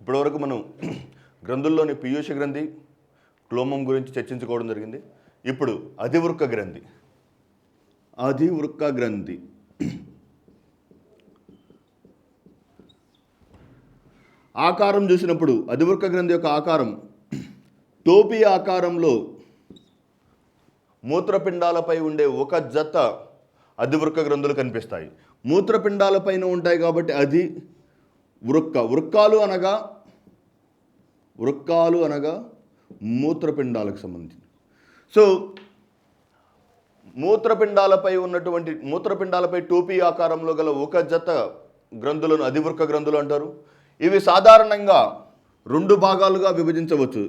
ఇప్పటివరకు మనం గ్రంథుల్లోని పీయూష గ్రంథి, క్లోమం గురించి చర్చించుకోవడం జరిగింది. ఇప్పుడు అధివృక్క గ్రంథి. అధివృక్క గ్రంథి ఆకారం చూసినప్పుడు అధివృక్క గ్రంథి యొక్క ఆకారం టోపీ ఆకారంలో మూత్రపిండాలపై ఉండే ఒక జత అధివృక్క గ్రంథులు కనిపిస్తాయి. మూత్రపిండాలపైన ఉంటాయి కాబట్టి అది వృక్క. వృక్కాలు అనగా మూత్రపిండాలకు సంబంధించి. సో మూత్రపిండాలపై టోపీ ఆకారంలో గల ఒక జత గ్రంథులను అధివృక్క గ్రంథులు అంటారు. ఇవి సాధారణంగా రెండు భాగాలుగా విభజించవచ్చు.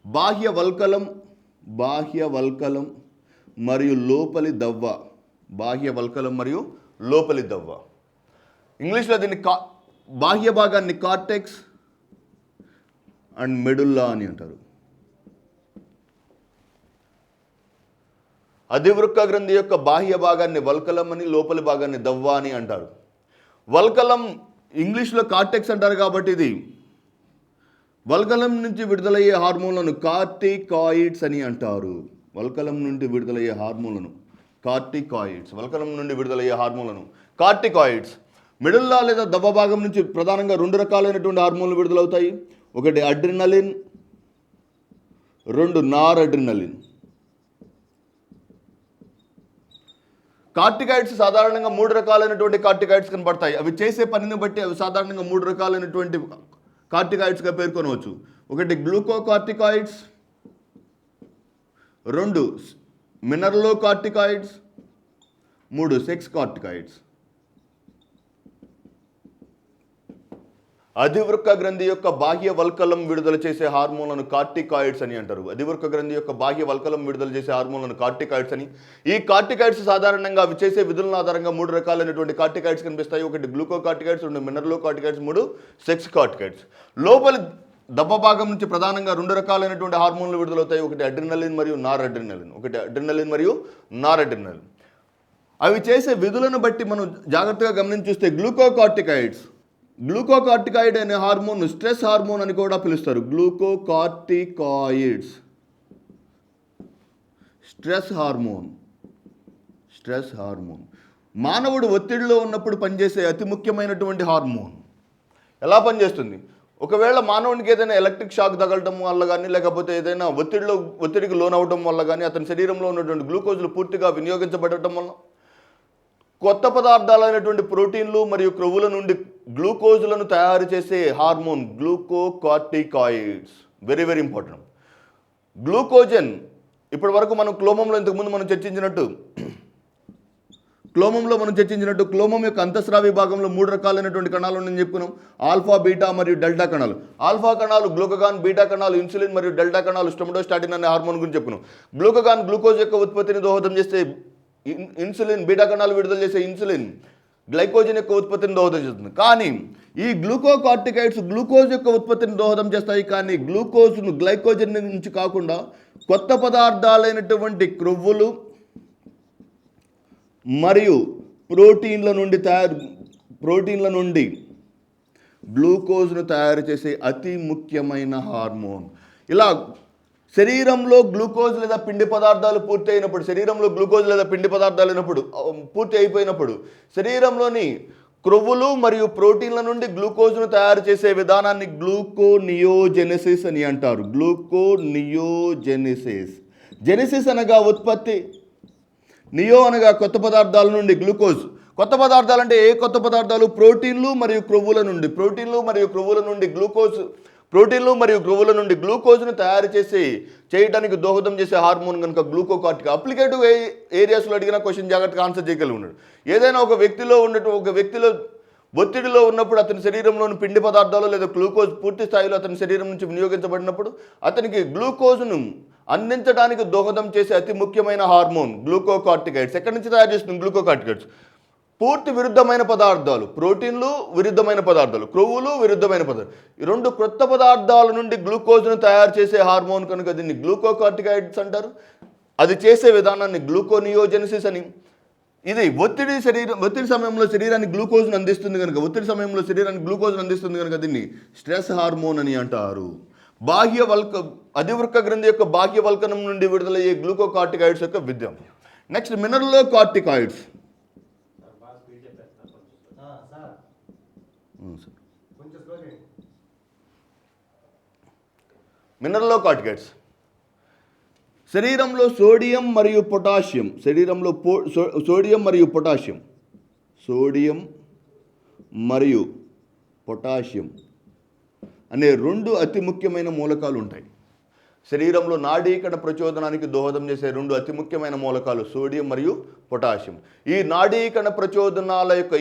బాహ్య వల్కలం మరియు లోపలి దవ్వ. ఇంగ్లీష్లో దీన్ని బాహ్య భాగాన్ని కార్టెక్స్ అండ్ మెడుల్లా అని అంటారు. అధివృక్క గ్రంథి యొక్క బాహ్య భాగాన్ని వల్కలం అని, లోపలి భాగాన్ని దవ్వ అని అంటారు. వల్కలం ఇంగ్లీష్లో కార్టెక్స్ అంటారు కాబట్టి ఇది వల్కలం నుంచి విడుదలయ్యే హార్మోన్లను కార్టికాయిడ్స్ అని అంటారు. వల్కలం నుండి విడుదలయ్యే హార్మోన్లను కార్టికాయిడ్స్. మెడుల్లా లేదా దవ్వ భాగం నుంచి ప్రధానంగా రెండు రకాలైనటువంటి హార్మోన్లు విడుదలవుతాయి. ఒకటి అడ్రినలిన్, రెండు నార్ అడ్రినలిన్. కార్టికాయిడ్స్ సాధారణంగా మూడు రకాలైనటువంటి కార్టికాయిడ్స్ కనబడతాయి. అవి చేసే పనిని బట్టి అవి సాధారణంగా మూడు రకాలైనటువంటి కార్టికాయిడ్స్గా పేర్కొనవచ్చు. ఒకటి గ్లూకోకార్టికాయిడ్స్, రెండు మినరలోకార్టికాయిడ్స్, మూడు సెక్స్ కార్టికాయిడ్స్. అధివృక్క గ్రంథి యొక్క బాహ్య వల్కలం విడుదల చేసే హార్మోన్లను కార్టికాయిడ్స్ అని అంటారు. అధివృక్క గ్రంథి యొక్క బాహ్య వల్కలం విడుదల చేసే హార్మోన్లను కార్టికాయిడ్స్ అని. ఈ కార్టికాయిడ్స్ సాధారణంగా అవి చేసే విధుల ఆధారంగా మూడు రకాలైనటువంటి కార్టికాయిడ్స్ కనిపిస్తాయి. ఒకటి గ్లూకోకార్టికాయిడ్స్, రెండు మినరలోకార్టికాయిడ్స్, మూడు సెక్స్ కార్టికాయిడ్స్. లోపలి దవ్వ భాగం నుంచి ప్రధానంగా రెండు రకాలైనటువంటి హార్మోన్లు విడుదలవుతాయి. ఒకటి అడ్రినలిన్ మరియు నార్ అడ్రినలిన్. అవి చేసే విధులను బట్టి మనం జాగ్రత్తగా గమనించి చూస్తే గ్లూకోకార్టికాయిడ్ అనే హార్మోన్ స్ట్రెస్ హార్మోన్ అని కూడా పిలుస్తారు. Glucocorticoids stress hormone. మానవుడు ఒత్తిడిలో ఉన్నప్పుడు పనిచేసే అతి ముఖ్యమైనటువంటి హార్మోన్. ఎలా పనిచేస్తుంది? ఒకవేళ మానవునికి ఏదైనా ఎలక్ట్రిక్ షాక్ తగలటం వల్ల కానీ, లేకపోతే ఏదైనా ఒత్తిడికి లోనవడం వల్ల కానీ అతని శరీరంలో ఉన్నటువంటి గ్లూకోజులు పూర్తిగా వినియోగించబడటం వల్ల కొత్త పదార్థాలైనటువంటి ప్రోటీన్లు మరియు క్రొవ్వుల నుండి గ్లూకోజులను తయారు చేసే hormone glucocorticoids. Very very important. Glucagon ఇప్పటి వరకు మనం ఇంతకుముందు మనం చర్చించినట్టు క్లోమం యొక్క అంతఃస్రావి భాగంలో మూడు రకాలైనటువంటి కణాలు ఉన్నాయని చెప్పుకున్నాం. ఆల్ఫా, బీటా మరియు డెల్టా కణాలు. ఆల్ఫా కణాలు గ్లూకగాన్, బీటా కణాలు ఇన్సులిన్ మరియు డెల్టా కణాలు స్టెమటోస్టాటిన్ అనే హార్మోన్ గురించి చెప్పుకున్నాం. గ్లూకగాన్ గ్లూకోజ్ యొక్క ఉత్పత్తిని దోహదం చేస్తే ఇన్సులిన్, బీటా కణాలు విడుదల చేసే ఇన్సులిన్ గ్లైకోజన్ యొక్క ఉత్పత్తిని దోహదం చేస్తుంది. కానీ ఈ గ్లూకోకార్టికాయిడ్స్ గ్లూకోజ్ యొక్క ఉత్పత్తిని దోహదం చేస్తాయి. కానీ గ్లైకోజన్ నుంచి కాకుండా కొత్త పదార్థాలైనటువంటి క్రొవ్వులు మరియు ప్రోటీన్ల నుండి గ్లూకోజ్ను తయారు చేసే అతి ముఖ్యమైన హార్మోన్. ఇలా శరీరంలో గ్లూకోజ్ లేదా పిండి పదార్థాలు పూర్తి అయిపోయినప్పుడు శరీరంలోని క్రొవ్వులు మరియు ప్రోటీన్ల నుండి గ్లూకోజ్ను తయారు చేసే విధానాన్ని గ్లూకోనియోజెనెసిస్ అని అంటారు. జెనెసిస్ అనగా ఉత్పత్తి, నియో అనగా కొత్త పదార్థాల నుండి గ్లూకోజ్. కొత్త పదార్థాలు అంటే ఏ కొత్త పదార్థాలు? ప్రోటీన్లు మరియు క్రొవ్వుల నుండి గ్లూకోజ్ను తయారు చేయడానికి దోహదం చేసే హార్మోన్ కనుక గ్లూకోకార్టికాయిడ్. అప్లికేటివ్ ఏరియాస్లో అడిగిన క్వశ్చన్ జాగ్రత్తగా ఆన్సర్ చేయగలిగి ఉన్నాడు. ఏదైనా ఒక వ్యక్తిలో ఒత్తిడిలో ఉన్నప్పుడు అతని శరీరంలోని పిండి పదార్థాలు లేదా గ్లూకోజ్ పూర్తి స్థాయిలో అతని శరీరం నుంచి వినియోగించబడినప్పుడు అతనికి గ్లూకోజ్ను అందించడానికి దోహదం చేసే అతి ముఖ్యమైన హార్మోన్ గ్లూకోకార్టికాయిడ్స్. ఎక్కడి నుంచి తయారు చేస్తుంది గ్లూకోకార్టికాయిడ్స్? పూర్తి విరుద్ధమైన పదార్థాలు, ప్రోటీన్లు విరుద్ధమైన పదార్థాలు, క్రొవ్వులు విరుద్ధమైన పదార్థాలు, ఈ రెండు కొత్త పదార్థాల నుండి గ్లూకోజ్ను తయారు చేసే హార్మోన్ కనుక దీన్ని గ్లూకోకార్టికాయిడ్స్ అంటారు. అది చేసే విధానాన్ని గ్లూకోనియోజెనసిస్ అని. ఇది ఒత్తిడి సమయంలో శరీరానికి గ్లూకోజ్ను అందిస్తుంది కనుక దీన్ని స్ట్రెస్ హార్మోన్ అని అంటారు. అధివృక్క గ్రంథి యొక్క బాహ్య వల్కనం నుండి విడుదలయ్యే గ్లూకోకార్టికాయిడ్స్ యొక్క విద్యం. Next మినరల్లో corticoids. మినరల్లో కార్టికాయిడ్స్ శరీరంలో సోడియం మరియు పొటాషియం అనే రెండు అతి ముఖ్యమైన మూలకాలు ఉంటాయి. శరీరంలో నాడీకణ ప్రచోదనానికి దోహదం చేసే రెండు అతి ముఖ్యమైన మూలకాలు సోడియం మరియు పొటాషియం. ఈ నాడీకణ ప్రచోదనాల యొక్క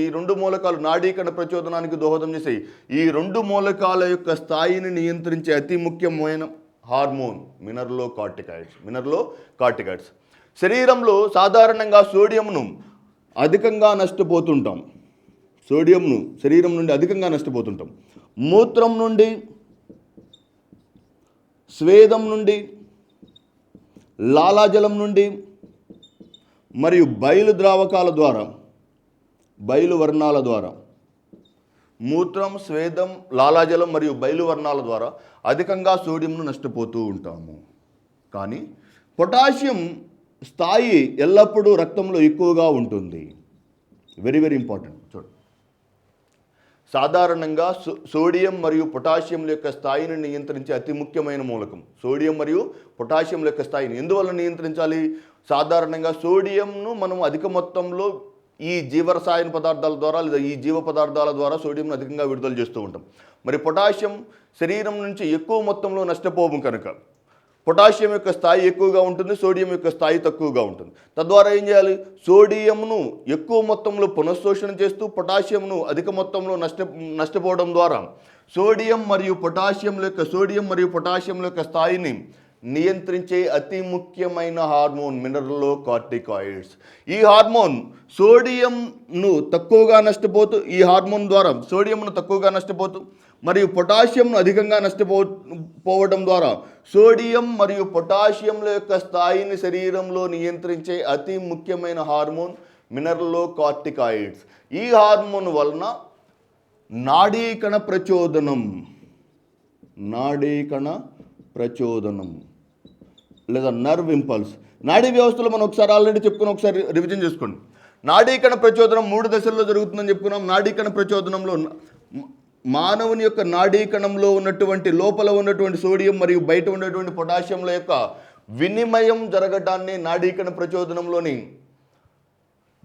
ఈ రెండు మూలకాలు నాడీకణ ప్రచోదనానికి దోహదం చేసే ఈ రెండు మూలకాల యొక్క స్థాయిని నియంత్రించే అతి ముఖ్యమైన హార్మోన్ మినరల్లో కార్టికాయిడ్స్. శరీరంలో సాధారణంగా సోడియంను అధికంగా నష్టపోతుంటాం. శరీరం నుండి అధికంగా నష్టపోతుంటాం. మూత్రం నుండి, స్వేదం నుండి, లాలాజలం నుండి మరియు బయలు వర్ణాల ద్వారా మూత్రం, స్వేదం, లాలాజలం మరియు బయలువర్ణాల ద్వారా అధికంగా సోడియంను నష్టపోతూ ఉంటాము. కానీ పొటాషియం స్థాయి ఎల్లప్పుడూ రక్తంలో ఎక్కువగా ఉంటుంది. Very very important. చూడండి, సాధారణంగా సోడియం మరియు పొటాషియంల యొక్క స్థాయిని నియంత్రించే అతి ముఖ్యమైన మూలకం సోడియం మరియు పొటాషియంల యొక్క స్థాయిని ఎందువల్ల నియంత్రించాలి? సాధారణంగా సోడియంను మనం అధిక మొత్తంలో ఈ జీవరసాయన పదార్థాల ద్వారా లేదా ఈ జీవ పదార్థాల ద్వారా సోడియంను అధికంగా విడుదల చేస్తూ ఉంటాం. మరి పొటాషియం శరీరం నుంచి ఎక్కువ మొత్తంలో నష్టపోము కనుక పొటాషియం యొక్క స్థాయి ఎక్కువగా ఉంటుంది, సోడియం యొక్క స్థాయి తక్కువగా ఉంటుంది. తద్వారా ఏం చేయాలి? సోడియంను ఎక్కువ మొత్తంలో పునఃశోషణ చేస్తూ పొటాషియంను అధిక మొత్తంలో నష్టపోవడం ద్వారా సోడియం మరియు పొటాషియం యొక్క స్థాయిని నియంత్రించే అతి ముఖ్యమైన హార్మోన్ మినరల్లో కార్టికాయిడ్స్. ఈ హార్మోన్ సోడియంను తక్కువగా నష్టపోతూ మరియు పొటాషియంను అధికంగా నష్టపోవడం ద్వారా సోడియం మరియు పొటాషియంల యొక్క స్థాయిని శరీరంలో నియంత్రించే అతి ముఖ్యమైన హార్మోన్ మినరల్లో కార్టికాయిడ్స్. ఈ హార్మోన్ వలన నాడీకణ ప్రచోదనం లేదా నర్వ్ ఇంపల్స్. నాడీ వ్యవస్థలో మనం ఒకసారి ఆల్రెడీ చెప్పుకుని ఒకసారి రివిజన్ చేసుకోండి. నాడీకణ ప్రచోదనం 3 దశల్లో జరుగుతుందని చెప్పుకున్నాం. నాడీకణ ప్రచోదనంలో మానవుని యొక్క నాడీకణంలో ఉన్నటువంటి లోపల ఉన్నటువంటి సోడియం మరియు బయట ఉన్నటువంటి పొటాషియంల యొక్క వినిమయం జరగడాన్ని నాడీకణ ప్రచోదనంలోని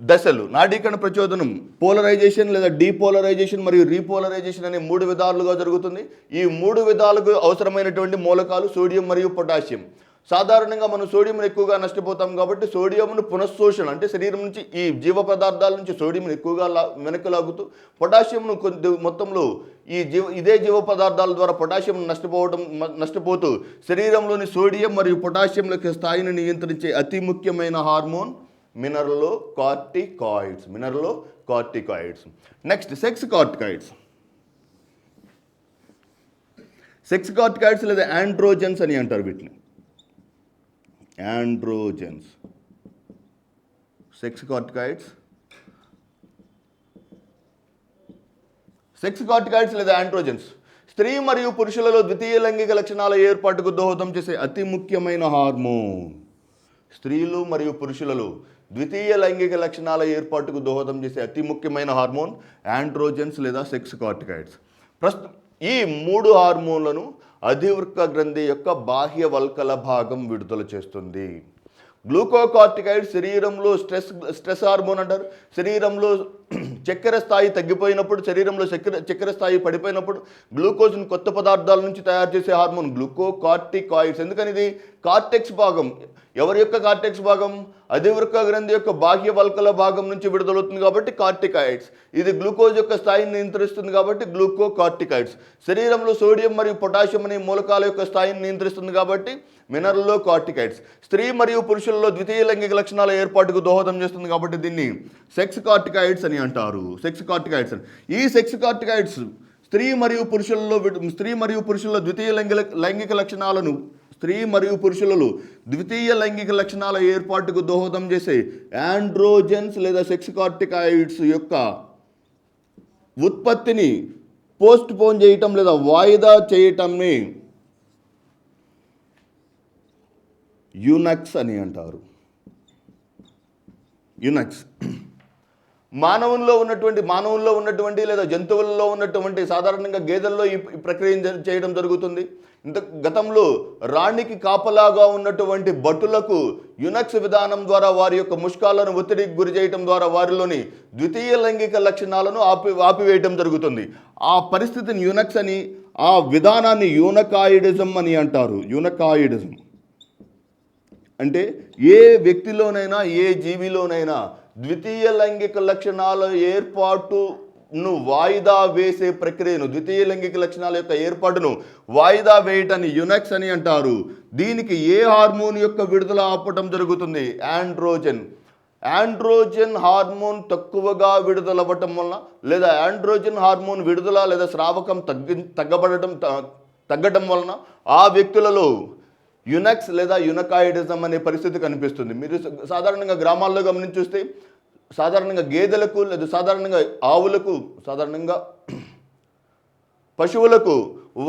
దశలు. నాడీకణ ప్రచోదనం పోలరైజేషన్ లేదా డీపోలరైజేషన్ మరియు రీపోలరైజేషన్ అనే 3 విధాలుగా జరుగుతుంది. ఈ 3 విధాలుగా అవసరమైనటువంటి మూలకాలు సోడియం మరియు పొటాషియం. సాధారణంగా మనం సోడియంను ఎక్కువగా నష్టపోతాం కాబట్టి సోడియంను పునఃశోషణ అంటే శరీరం నుంచి ఈ జీవ పదార్థాల నుంచి సోడియంను ఎక్కువగా వెనక్కి లాగుతూ పొటాషియంను కొద్ది మొత్తంలో ఇదే జీవ పదార్థాల ద్వారా పొటాషియం నష్టపోతూ శరీరంలోని సోడియం మరియు పొటాషియంల స్థాయిని నియంత్రించే అతి ముఖ్యమైన hormone మినరల్లో corticoids. Next sex corticoids లేదా ఆండ్రోజన్స్ అని అంటారు వీటిని. సెక్స్ కార్టికాయిడ్స్ లేదా ఆండ్రోజన్స్ స్త్రీ మరియు పురుషులలో ద్వితీయ లైంగిక లక్షణాల ఏర్పాటుకు దోహదం చేసే అతి ముఖ్యమైన హార్మోన్. స్త్రీలు మరియు పురుషులలో ద్వితీయ లైంగిక లక్షణాల ఏర్పాటుకు దోహదం చేసే అతి ముఖ్యమైన హార్మోన్ ఆండ్రోజన్స్ లేదా సెక్స్ కార్టికాయిడ్స్. ఈ 3 హార్మోన్లను అధివృక్క గ్రంథి యొక్క బాహ్య వల్కల భాగం విడుదల చేస్తుంది. గ్లూకోకార్టికాయిడ్ శరీరంలో స్ట్రెస్ హార్మోన్ అంటారు. శరీరంలో చక్కెర స్థాయి తగ్గిపోయినప్పుడు, శరీరంలో చక్కెర స్థాయి పడిపోయినప్పుడు గ్లూకోజ్ను కొత్త పదార్థాల నుంచి తయారు చేసే హార్మోన్ గ్లూకోకార్టికాయిడ్స్. ఎందుకని ఇది కార్టెక్స్ భాగం. ఎవరి యొక్క కార్టెక్స్ భాగం? అధివృక్క గ్రంథి యొక్క బాహ్య వల్కల భాగం నుంచి విడుదలవుతుంది కాబట్టి కార్టికాయిడ్స్. ఇది గ్లూకోజ్ యొక్క స్థాయిని నియంత్రిస్తుంది కాబట్టి గ్లూకోకార్టికాయిడ్స్. శరీరంలో సోడియం మరియు పొటాషియం అనే మూలకాల యొక్క స్థాయిని నియంత్రిస్తుంది కాబట్టి మినరల్లో కార్టికాయిడ్స్. స్త్రీ మరియు పురుషులలో ద్వితీయ లైంగిక లక్షణాల ఏర్పాటుకు దోహదం చేస్తుంది కాబట్టి దీన్ని సెక్స్ కార్టికాయిడ్స్ అని అంటారు. ఈ సెక్స్ కార్టికాయిడ్స్ స్త్రీ మరియు పురుషులలో ద్వితీయ లైంగిక లక్షణాలను స్త్రీ మరియు పురుషులలో ద్వితీయ లైంగిక లక్షణాల ఏర్పాటుకు దోహదం చేసే ఆండ్రోజెన్స్ లేదా సెక్స్ కార్టికాయిడ్స్ యొక్క ఉత్పత్తిని పోస్ట్ పోన్ చేయటం లేదా వాయిదా చేయటంని యూనక్స్ అని అంటారు. యూనక్స్ మానవుల్లో ఉన్నటువంటి లేదా జంతువులలో ఉన్నటువంటి, సాధారణంగా గేదెల్లో ఈ ప్రక్రియ చేయడం జరుగుతుంది. గతంలో రాణికి కాపలాగా ఉన్నటువంటి భటులకు యునక్స్ విధానం ద్వారా వారి యొక్క ముష్కాలను ఒత్తిడికి గురి చేయడం ద్వారా వారిలోని ద్వితీయ లైంగిక లక్షణాలను ఆపివేయటం జరుగుతుంది. ఆ పరిస్థితిని యునక్స్ అని, ఆ విధానాన్ని యూనకాయిడిజం అని అంటారు. యూనకాయిడిజం అంటే ఏ వ్యక్తిలోనైనా ఏ జీవిలోనైనా ద్వితీయ లైంగిక లక్షణాల ఏర్పాటును వాయిదా వేసే ప్రక్రియను, ద్వితీయ లైంగిక లక్షణాల యొక్క ఏర్పాటును వాయిదా వేయటాన్ని యునక్స్ అని అంటారు. దీనికి ఏ హార్మోన్ యొక్క విడుదల ఆపటం జరుగుతుంది? ఆండ్రోజన్ హార్మోన్ తక్కువగా విడుదలవ్వటం వలన, లేదా ఆండ్రోజన్ హార్మోన్ విడుదల లేదా స్రావకం తగ్గటం వలన ఆ వ్యక్తులలో యునక్స్ లేదా యునకాయిడిజం అనే పరిస్థితి కనిపిస్తుంది. మీరు సాధారణంగా గ్రామాల్లో గమనించి చూస్తే, సాధారణంగా గేదెలకు లేదా సాధారణంగా ఆవులకు, సాధారణంగా పశువులకు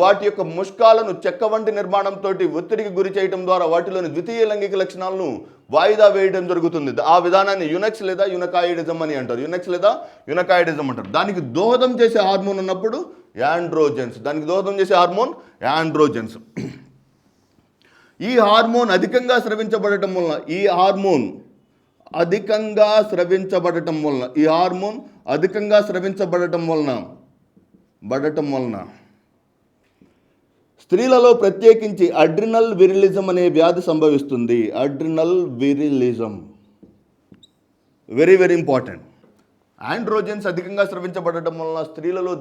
వాటి యొక్క ముష్కాలను చెక్క వంటి నిర్మాణంతో ఒత్తిడికి గురి చేయడం ద్వారా వాటిలోని ద్వితీయ లైంగిక లక్షణాలను వాయిదా వేయడం జరుగుతుంది. ఆ విధానాన్ని యునక్స్ లేదా యునకాయిడిజం అని అంటారు. యునక్స్ లేదా యునకాయిడిజం అంటారు. దానికి దోహదం చేసే హార్మోన్ ఉన్నప్పుడు యాండ్రోజెన్స్. దానికి దోహదం చేసే హార్మోన్ యాండ్రోజెన్స్. ఈ హార్మోన్ అధికంగా స్రవించబడటం వలన స్త్రీలలో ప్రత్యేకించి అడ్రినల్ విరిలిజం అనే వ్యాధి సంభవిస్తుంది. Adrenal virilism very very important. Androgens అధికంగా స్రవించబడటం వలన స్త్రీలలో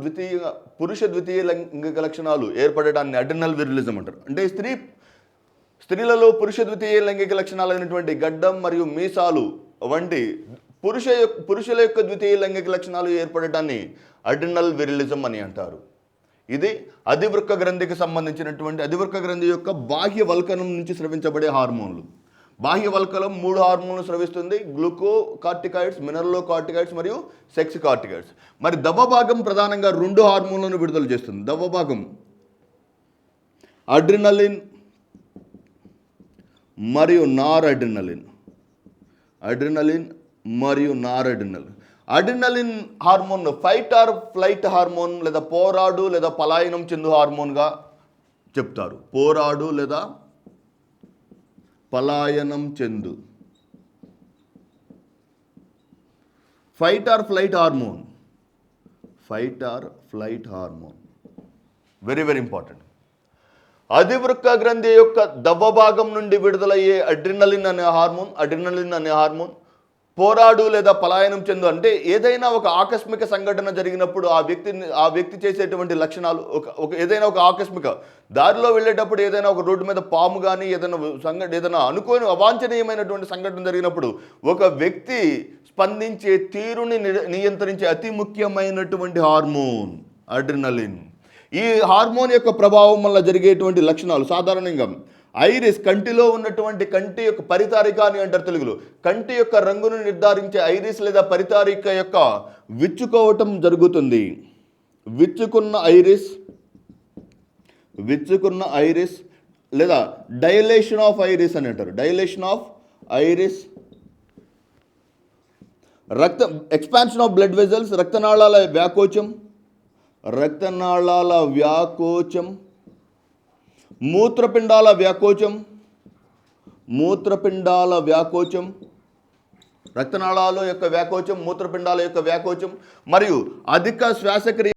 పురుష ద్వితీయ లైంగిక లక్షణాలు ఏర్పడటాన్ని అడ్రినల్ విరిలిజం అంటారు. అంటే స్త్రీలలో పురుష ద్వితీయ లైంగిక లక్షణాలైనటువంటి గడ్డం మరియు మీసాలు వంటి పురుషుల యొక్క ద్వితీయ లైంగిక లక్షణాలు ఏర్పడటాన్ని అడ్రినల్ విరిలిజం అని అంటారు. ఇది అధివృక్క గ్రంథికి సంబంధించినటువంటి, అధివృక్క గ్రంథి యొక్క బాహ్య వల్కనం నుంచి స్రవించబడే హార్మోన్లు. బాహ్య వల్కలం 3 హార్మోన్లు స్రవిస్తుంది: గ్లూకోకార్టికాయిడ్స్, మినరలోకార్టికాయిడ్స్ మరియు సెక్స్ కార్టికాయిడ్స్. మరి దవ్వ భాగం ప్రధానంగా 2 హార్మోన్లను విడుదల చేస్తుంది. దవ్వ భాగం అడ్రినలిన్ మరియు noradrenaline. Adrenaline hormone fight or flight hormone లేదా పోరాడు లేదా పలాయనం చెందు హార్మోన్గా చెప్తారు. పోరాడు లేదా పలాయనం చెందు. Fight or flight hormone very very important. అధివృక్క గ్రంథి యొక్క దవ్వ భాగం నుండి విడుదలయ్యే అడ్రినలిన్ అనే హార్మోన్ పోరాడు లేదా పలాయనం చెందు. అంటే ఏదైనా ఒక ఆకస్మిక సంఘటన జరిగినప్పుడు ఆ వ్యక్తి చేసేటువంటి లక్షణాలు, ఏదైనా ఒక ఆకస్మిక దారిలో వెళ్ళేటప్పుడు ఏదైనా ఒక రోడ్డు మీద పాము కానీ ఏదైనా అనుకోని అవాంఛనీయమైనటువంటి సంఘటన జరిగినప్పుడు ఒక వ్యక్తి స్పందించే తీరుని నియంత్రించే అతి ముఖ్యమైనటువంటి హార్మోన్ అడ్రినలిన్. ఈ హార్మోన్ యొక్క ప్రభావం వల్ల జరిగేటువంటి లక్షణాలు సాధారణంగా ఐరిస్, కంటిలో ఉన్నటువంటి కంటి యొక్క పరితారిక అని అంటారు తెలుగులో. కంటి యొక్క రంగును నిర్ధారించే ఐరిస్ లేదా పరితారిక యొక్క విచ్చుకోవటం జరుగుతుంది. విచ్చుకున్న ఐరిస్ లేదా డైలేషన్ ఆఫ్ ఐరిస్ అని అంటారు. Dilation of iris. Expansion of blood vessels, రక్తనాళాల వ్యాకోచం, మూత్రపిండాల వ్యాకోచం, రక్తనాళాల యొక్క వ్యాకోచం, మూత్రపిండాల యొక్క వ్యాకోచం మరియు అధిక శ్వాసక్రియ